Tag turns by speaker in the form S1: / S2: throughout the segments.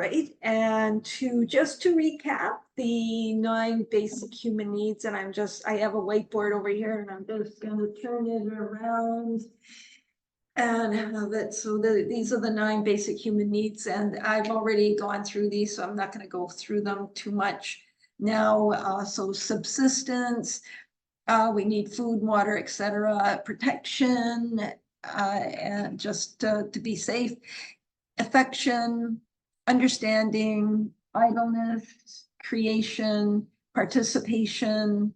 S1: right, and just to recap the 9 basic human needs, and I have a whiteboard over here, and I'm just going to turn it around and have it. So these are the 9 basic human needs, and I've already gone through these, so I'm not going to go through them too much now. So subsistence, we need food, water, etc., protection, and just to be safe, affection, understanding, idleness, creation, participation,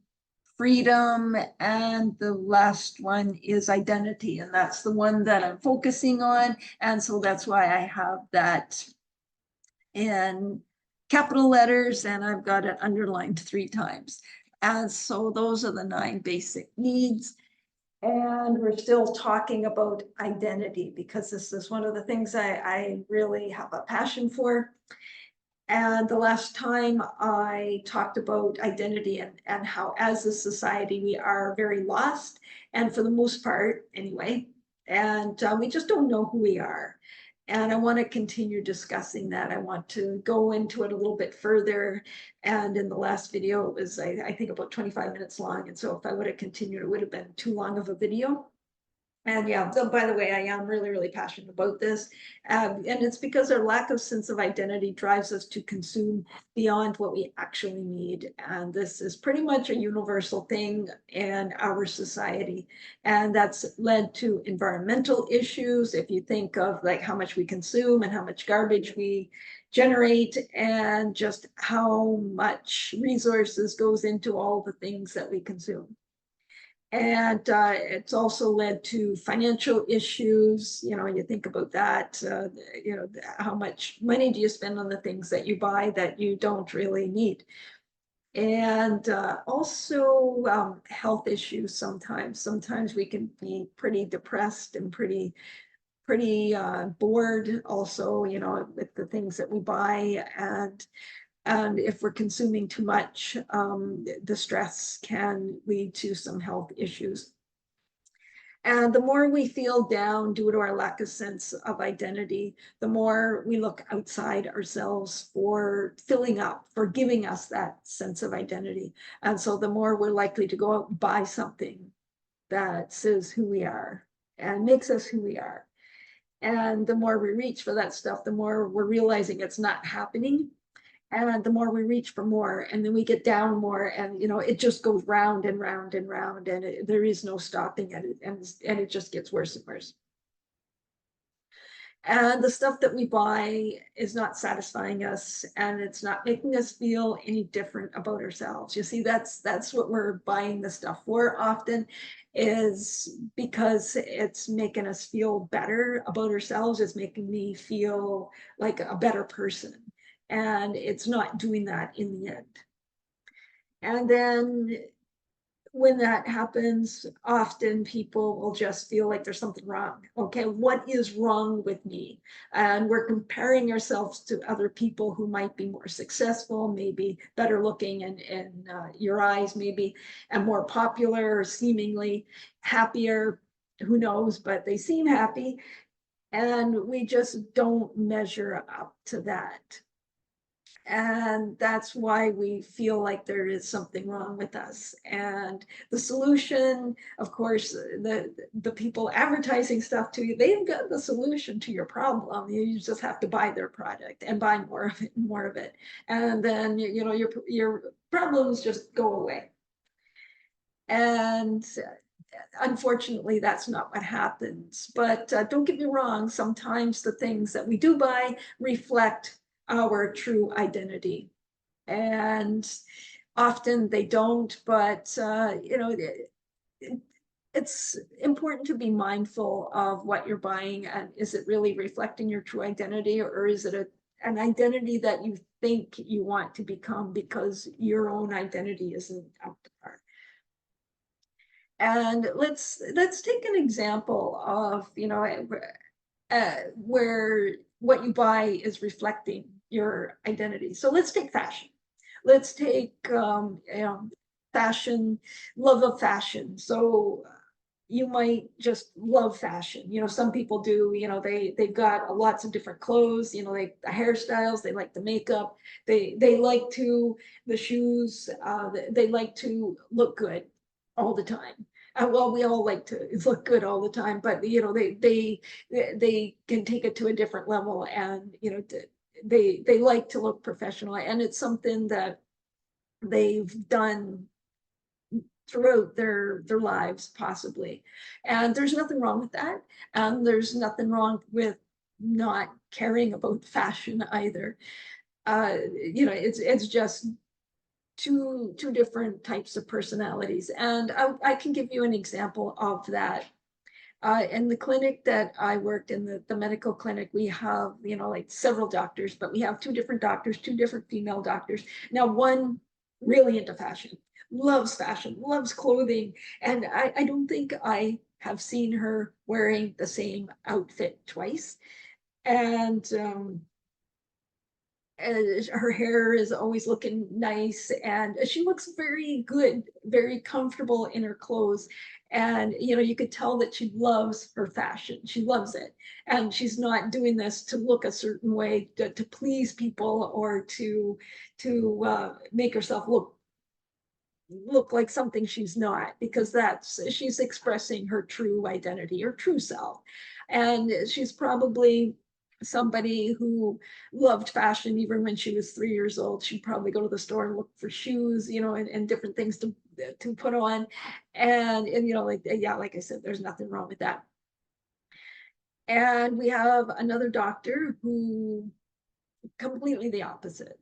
S1: freedom, and the last one is identity. And that's the one that I'm focusing on. And so that's why I have that in capital letters, and I've got it underlined 3 times. And so those are the 9 basic needs. And we're still talking about identity because this is one of the things I really have a passion for. And the last time I talked about identity and how as a society we are very lost, and for the most part anyway, and we just don't know who we are. And I want to continue discussing that. I want to go into it a little bit further. And in the last video, it was, I think, about 25 minutes long. And so if I would have continued, it would have been too long of a video. And yeah, so by the way, I am really, really passionate about this. And it's because our lack of sense of identity drives us to consume beyond what we actually need. And this is pretty much a universal thing in our society. And that's led to environmental issues. If you think of like how much we consume and how much garbage we generate and just how much resources goes into all the things that we consume. And it's also led to financial issues. You know, you think about that, you know, how much money do you spend on the things that you buy that you don't really need? And also health issues sometimes. Sometimes we can be pretty depressed and pretty bored also, you know, with the things that we buy. And if we're consuming too much, the stress can lead to some health issues. And the more we feel down due to our lack of sense of identity, the more we look outside ourselves for filling up, for giving us that sense of identity. And so the more we're likely to go out and buy something that says who we are and makes us who we are. And the more we reach for that stuff, the more we're realizing it's not happening. And the more we reach for more, and then we get down more, and you know, it just goes round and round and round, and there is no stopping it, and it just gets worse and worse. And the stuff that we buy is not satisfying us, and it's not making us feel any different about ourselves. You see, that's what we're buying the stuff for often, is because it's making us feel better about ourselves. It's making me feel like a better person. And it's not doing that in the end. And then when that happens, often people will just feel like there's something wrong. Okay, what is wrong with me? And we're comparing ourselves to other people who might be more successful, maybe better looking in your eyes, maybe, and more popular, or seemingly happier. Who knows? But they seem happy. And we just don't measure up to that. And that's why we feel like there is something wrong with us. And the solution, of course, the people advertising stuff to you, they've got the solution to your problem. You just have to buy their product and buy more of it, more of it. And then, you know, your problems just go away. And unfortunately, that's not what happens. But don't get me wrong, sometimes the things that we do buy reflect our true identity. And often they don't, but you know, it's important to be mindful of what you're buying, and is it really reflecting your true identity, or is it an identity that you think you want to become because your own identity isn't up to par. And let's take an example of, you know, where what you buy is reflecting your identity. So let's take fashion. Let's take you know, fashion, love of fashion. So you might just love fashion. You know, some people do, you know, they've got lots of different clothes, you know, like the hairstyles, they like the makeup, they like to, the shoes, they like to look good all the time. Well, we all like to look good all the time, but you know, they can take it to a different level, and you know, they like to look professional, and it's something that they've done throughout their lives possibly, and there's nothing wrong with that, and there's nothing wrong with not caring about fashion either. You know, it's just two different types of personalities, and I can give you an example of that. In the clinic that I worked in, the medical clinic, we have, you know, like several doctors, but we have two different doctors, two different female doctors. Now, one really into fashion, loves clothing. And I don't think I have seen her wearing the same outfit twice. And her hair is always looking nice, and she looks very good, very comfortable in her clothes. And you know, you could tell that she loves her fashion, she loves it, and she's not doing this to look a certain way to please people, or to make herself look like something she's not, because that's, she's expressing her true identity, her true self. And she's probably somebody who loved fashion even when she was 3 years old. She'd probably go to the store and look for shoes, you know, and different things to put on. And you know, like, yeah, like I said, there's nothing wrong with that. And we have another doctor who completely the opposite.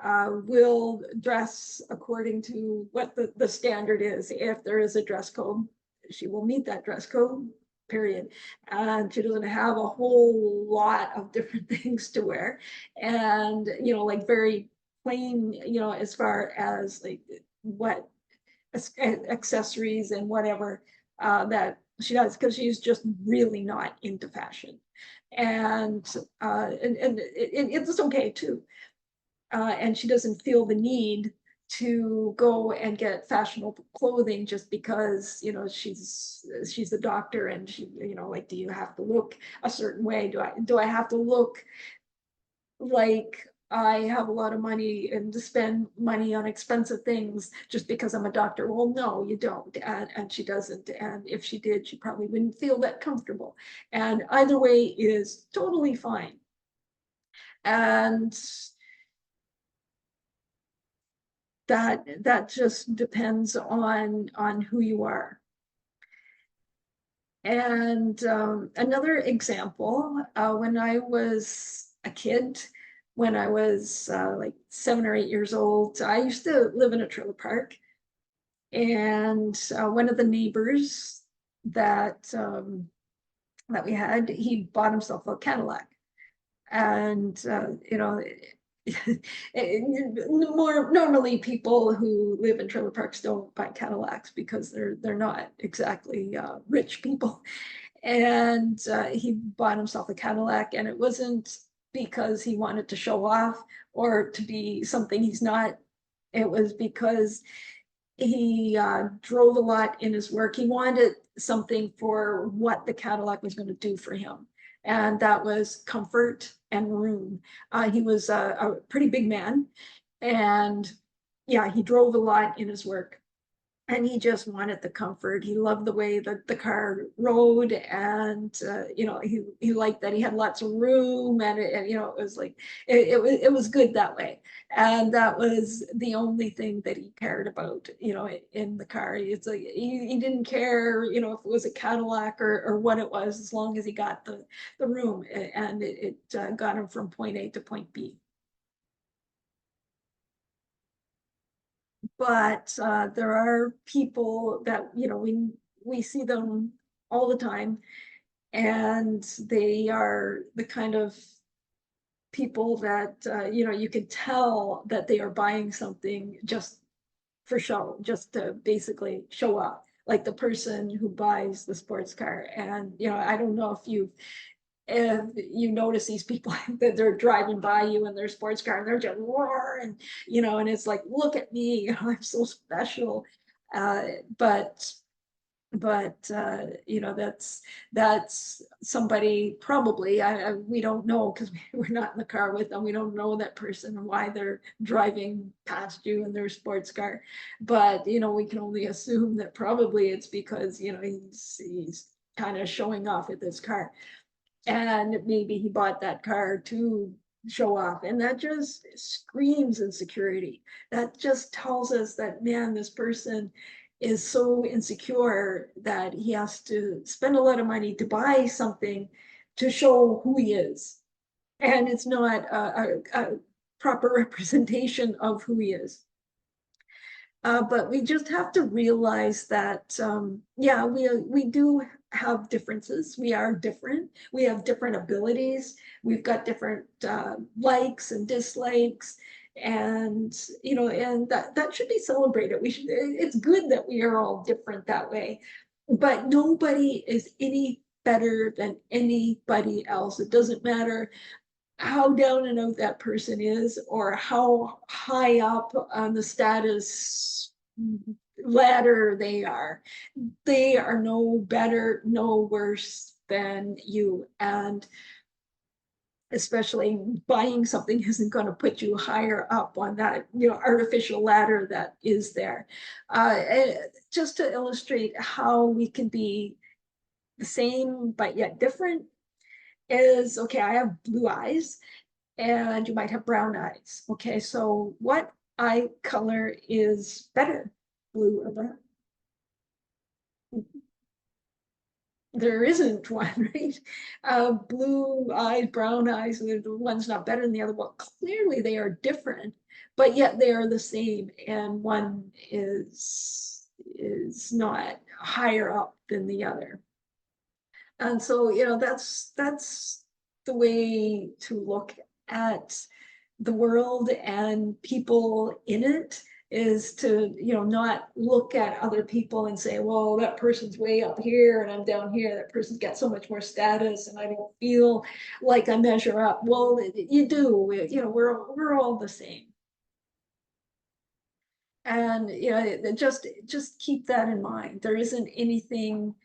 S1: Will dress according to what the standard is. If there is a dress code, she will meet that dress code, period. And she doesn't have a whole lot of different things to wear. And, you know, like very plain, you know, as far as like what accessories and whatever that she does, because she's just really not into fashion. And it's okay too. And she doesn't feel the need to go and get fashionable clothing just because, you know, she's the doctor, and she, you know, like, do you have to look a certain way? Do I have to look like I have a lot of money and to spend money on expensive things just because I'm a doctor? Well, no, you don't. And she doesn't. And if she did, she probably wouldn't feel that comfortable. And either way is totally fine. And that just depends on who you are. And another example, when I was a kid, when I was like 7 or 8 years old, I used to live in a trailer park, and one of the neighbors that we had, he bought himself a Cadillac. And you know, more normally people who live in trailer parks don't buy Cadillacs because they're not exactly rich people. And he bought himself a Cadillac, and it wasn't because he wanted to show off or to be something he's not. It was because he drove a lot in his work. He wanted something for what the Cadillac was going to do for him, and that was comfort and room. He was a pretty big man, and yeah, he drove a lot in his work, and he just wanted the comfort. He loved the way that the car rode, and you know, he liked that he had lots of room, and you know, it was like it was good that way. And that was the only thing that he cared about, you know, in the car. It's like he didn't care, you know, if it was a Cadillac or what it was, as long as he got the room, and it got him from point A to point B. But there are people that, you know, we see them all the time, and they are the kind of people that you know, you could tell that they are buying something just for show, just to basically show up, like the person who buys the sports car. And you know, I don't know if you notice these people that they're driving by you in their sports car, and they're just roar, and you know, and it's like, look at me, I'm so special. But But you know, that's somebody probably, we don't know because we're not in the car with them. We don't know that person and why they're driving past you in their sports car. But you know, we can only assume that probably it's because, you know, he's kind of showing off with this car. And maybe he bought that car to show off. And that just screams insecurity. That just tells us that, man, this person is so insecure that he has to spend a lot of money to buy something to show who he is. And it's not a proper representation of who he is. But we just have to realize that, yeah, we do have differences. We are different. We have different abilities. We've got different likes and dislikes, and you know, and that should be celebrated. We should. It's good that we are all different that way, but nobody is any better than anybody else. It doesn't matter how down and out that person is or how high up on the status ladder they are. They are no better, no worse than you. And especially buying something isn't going to put you higher up on that, you know, artificial ladder that is there. Just to illustrate how we can be the same but yet different is, okay, I have blue eyes and you might have brown eyes. Okay, so what eye color is better, blue or brown? There isn't one, right? Blue eyes, brown eyes, the one's not better than the other. Well, clearly they are different, but yet they are the same, and one is not higher up than the other. And so, you know, that's the way to look at the world and people in it, is to, you know, not look at other people and say, well, that person's way up here and I'm down here. That person's got so much more status and I don't feel like I measure up. Well, you do. You know, we're all the same. And you know, just keep that in mind. There isn't anything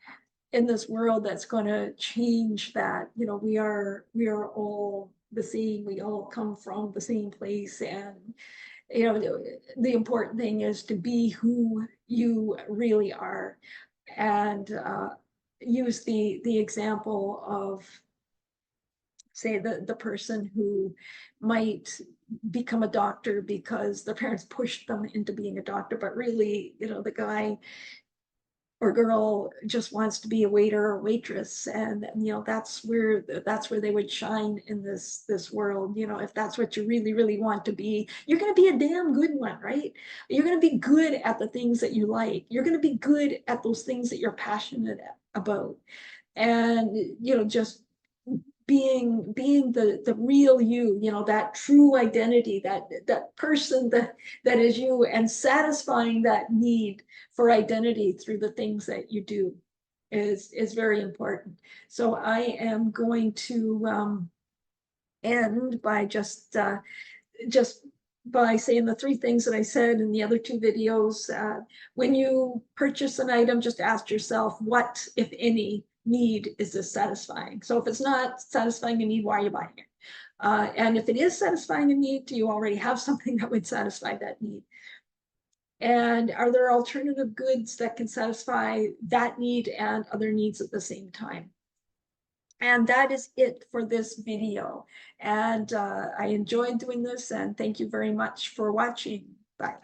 S1: in this world that's going to change that. You know, we are all the same. We all come from the same place, and you know, the important thing is to be who you really are, and use the example of, say, the person who might become a doctor because their parents pushed them into being a doctor, but really, you know, the guy or girl just wants to be a waiter or waitress, and you know, that's where they would shine in this world. You know, if that's what you really want to be, you're going to be a damn good one, right? You're going to be good at the things that you like. You're going to be good at those things that you're passionate about. And you know, just being the real you, you know, that true identity, that person that is you, and satisfying that need for identity through the things that you do is very important. So I am going to end by just by saying the three things that I said in the other two videos. When you purchase an item, just ask yourself, what, if any, need is this satisfying? So if it's not satisfying a need, why are you buying it? And if it is satisfying a need, do you already have something that would satisfy that need? And are there alternative goods that can satisfy that need and other needs at the same time? And that is it for this video. And I enjoyed doing this, and thank you very much for watching. Bye.